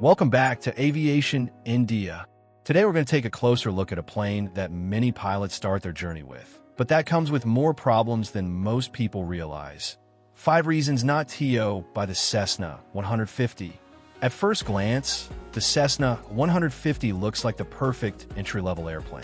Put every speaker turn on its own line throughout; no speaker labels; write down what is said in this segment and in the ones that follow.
Welcome back to Aviation India. Today we're going to take a closer look at a plane that many pilots start their journey with, but that comes with more problems than most people realize. 5 reasons not to by the Cessna 150. At first glance, the Cessna 150 looks like the perfect entry-level airplane.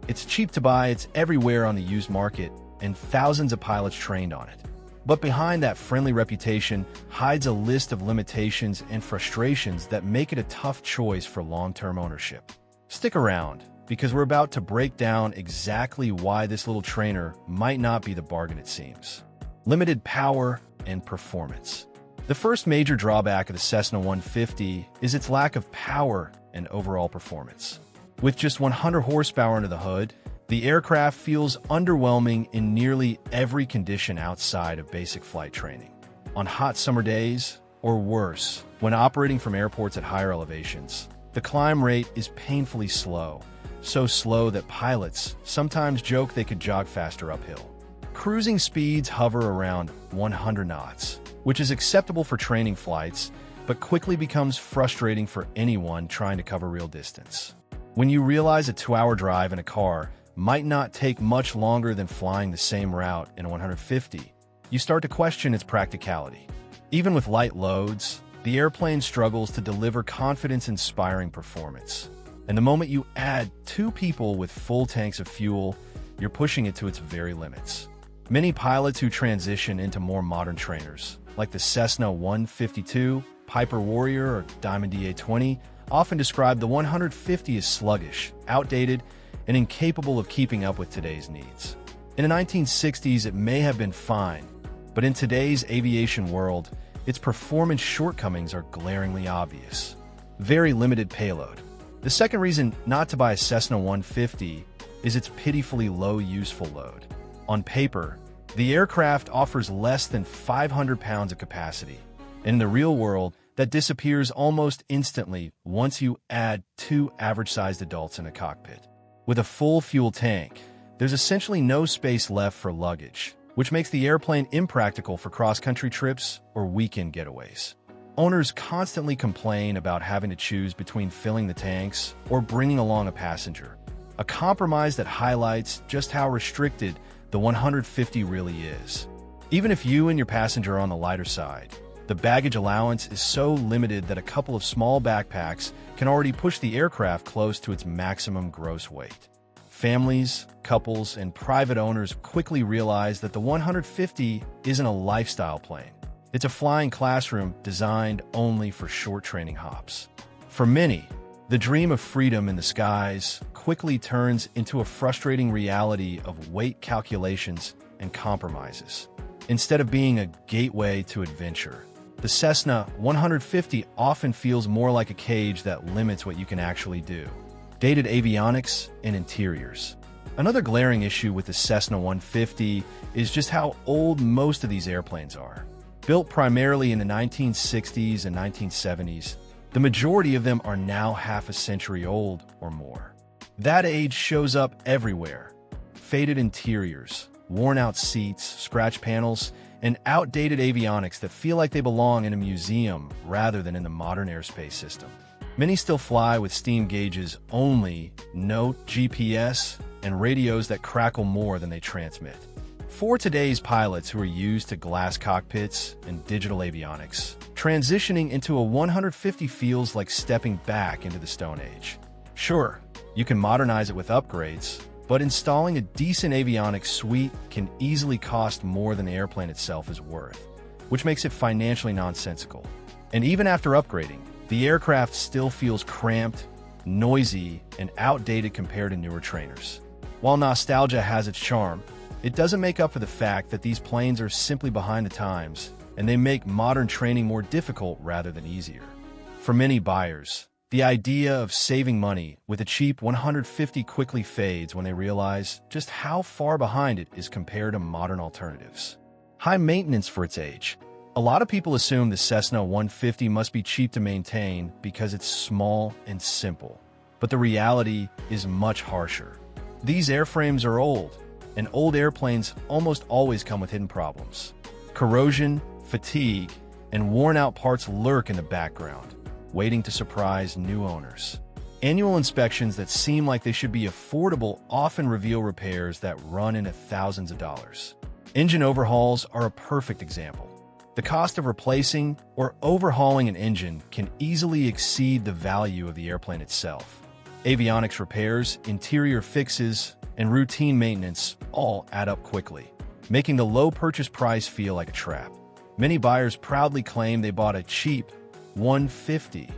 It's cheap to buy, it's everywhere on the used market, and thousands of pilots trained on it. But behind that friendly reputation hides a list of limitations and frustrations that make it a tough choice for long-term ownership. Stick around, because we're about to break down exactly why this little trainer might not be the bargain it seems. Limited power and performance. The first major drawback of the Cessna 150 is its lack of power and overall performance. With just 100 horsepower under the hood, the aircraft feels underwhelming in nearly every condition outside of basic flight training. On hot summer days, or worse, when operating from airports at higher elevations, the climb rate is painfully slow, so slow that pilots sometimes joke they could jog faster uphill. Cruising speeds hover around 100 knots, which is acceptable for training flights, but quickly becomes frustrating for anyone trying to cover real distance. When you realize a 2-hour drive in a car might not take much longer than flying the same route in a 150, you start to question its practicality. Even with light loads, the airplane struggles to deliver confidence-inspiring performance. And the moment you add 2 people with full tanks of fuel, you're pushing it to its very limits. Many pilots who transition into more modern trainers, like the Cessna 152, Piper Warrior, or Diamond DA-20, often describe the 150 as sluggish, outdated, and incapable of keeping up with today's needs. In the 1960s, it may have been fine, but in today's aviation world, its performance shortcomings are glaringly obvious. Very limited payload. The second reason not to buy a Cessna 150 is its pitifully low useful load. On paper, the aircraft offers less than 500 pounds of capacity, and in the real world, that disappears almost instantly once you add 2 average-sized adults in a cockpit. With a full fuel tank, there's essentially no space left for luggage, which makes the airplane impractical for cross-country trips or weekend getaways. Owners constantly complain about having to choose between filling the tanks or bringing along a passenger, a compromise that highlights just how restricted the 150 really is. Even if you and your passenger are on the lighter side, the baggage allowance is so limited that a couple of small backpacks can already push the aircraft close to its maximum gross weight. Families, couples, and private owners quickly realize that the 150 isn't a lifestyle plane. It's a flying classroom designed only for short training hops. For many, the dream of freedom in the skies quickly turns into a frustrating reality of weight calculations and compromises. Instead of being a gateway to adventure, the Cessna 150 often feels more like a cage that limits what you can actually do. Dated avionics and interiors. Another glaring issue with the Cessna 150 is just how old most of these airplanes are. Built primarily in the 1960s and 1970s, the majority of them are now half a century old or more. That age shows up everywhere. Faded interiors, worn-out seats, scratch panels, and outdated avionics that feel like they belong in a museum rather than in the modern airspace system. Many still fly with steam gauges only, no GPS, and radios that crackle more than they transmit. For today's pilots who are used to glass cockpits and digital avionics, transitioning into a 150 feels like stepping back into the Stone Age. Sure, you can modernize it with upgrades, but installing a decent avionics suite can easily cost more than the airplane itself is worth, which makes it financially nonsensical. And even after upgrading, the aircraft still feels cramped, noisy, and outdated compared to newer trainers. While nostalgia has its charm, it doesn't make up for the fact that these planes are simply behind the times, and they make modern training more difficult rather than easier. For many buyers, the idea of saving money with a cheap 150 quickly fades when they realize just how far behind it is compared to modern alternatives. High maintenance for its age. A lot of people assume the Cessna 150 must be cheap to maintain because it's small and simple. But the reality is much harsher. These airframes are old, and old airplanes almost always come with hidden problems. Corrosion, fatigue, and worn-out parts lurk in the background. waiting to surprise new owners. Annual inspections that seem like they should be affordable often reveal repairs that run into thousands of dollars. Engine overhauls are a perfect example. The cost of replacing or overhauling an engine can easily exceed the value of the airplane itself. Avionics repairs, interior fixes, and routine maintenance all add up quickly, making the low purchase price feel like a trap. Many buyers proudly claim they bought a cheap $150,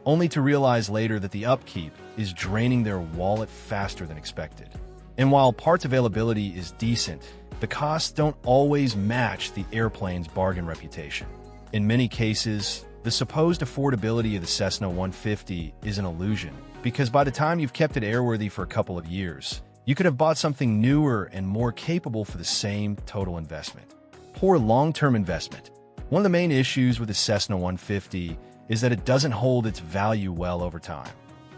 only to realize later that the upkeep is draining their wallet faster than expected. And while parts availability is decent, the costs don't always match the airplane's bargain reputation. In many cases, the supposed affordability of the Cessna 150 is an illusion, because by the time you've kept it airworthy for a couple of years, you could have bought something newer and more capable for the same total investment. Poor long-term investment. One of the main issues with the Cessna 150 is that it doesn't hold its value well over time.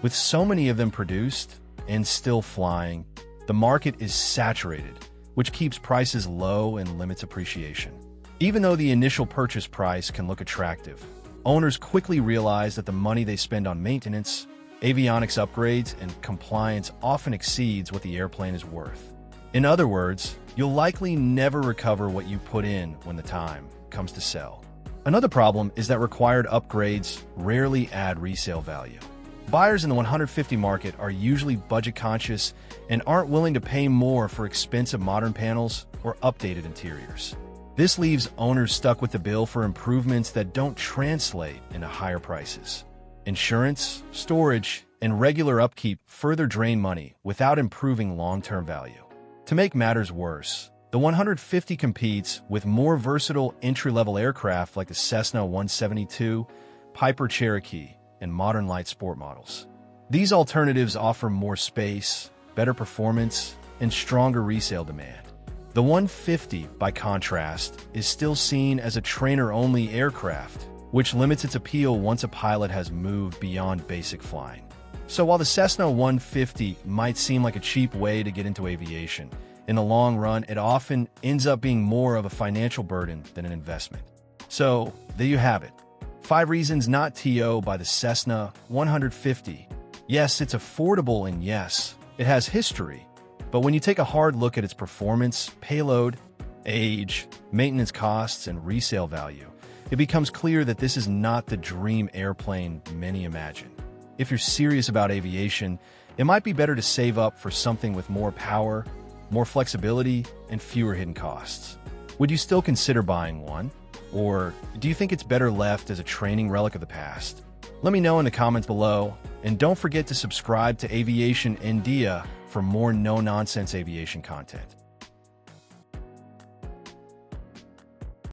With so many of them produced and still flying, the market is saturated, which keeps prices low and limits appreciation. Even though the initial purchase price can look attractive, owners quickly realize that the money they spend on maintenance, avionics upgrades, and compliance often exceeds what the airplane is worth. In other words, you'll likely never recover what you put in when the time comes to sell. Another problem is that required upgrades rarely add resale value. Buyers in the 150 market are usually budget-conscious and aren't willing to pay more for expensive modern panels or updated interiors. This leaves owners stuck with the bill for improvements that don't translate into higher prices. Insurance, storage, and regular upkeep further drain money without improving long-term value. To make matters worse, the 150 competes with more versatile entry-level aircraft like the Cessna 172, Piper Cherokee, and modern light sport models. These alternatives offer more space, better performance, and stronger resale demand. The 150, by contrast, is still seen as a trainer-only aircraft, which limits its appeal once a pilot has moved beyond basic flying. So while the Cessna 150 might seem like a cheap way to get into aviation, in the long run, it often ends up being more of a financial burden than an investment. So, there you have it. 5 reasons not to buy the Cessna 150. Yes, it's affordable, and yes, it has history. But when you take a hard look at its performance, payload, age, maintenance costs, and resale value, it becomes clear that this is not the dream airplane many imagine. If you're serious about aviation, it might be better to save up for something with more power, more flexibility, and fewer hidden costs. Would you still consider buying one? Or do you think it's better left as a training relic of the past? Let me know in the comments below, and don't forget to subscribe to Aviation India for more no-nonsense aviation content.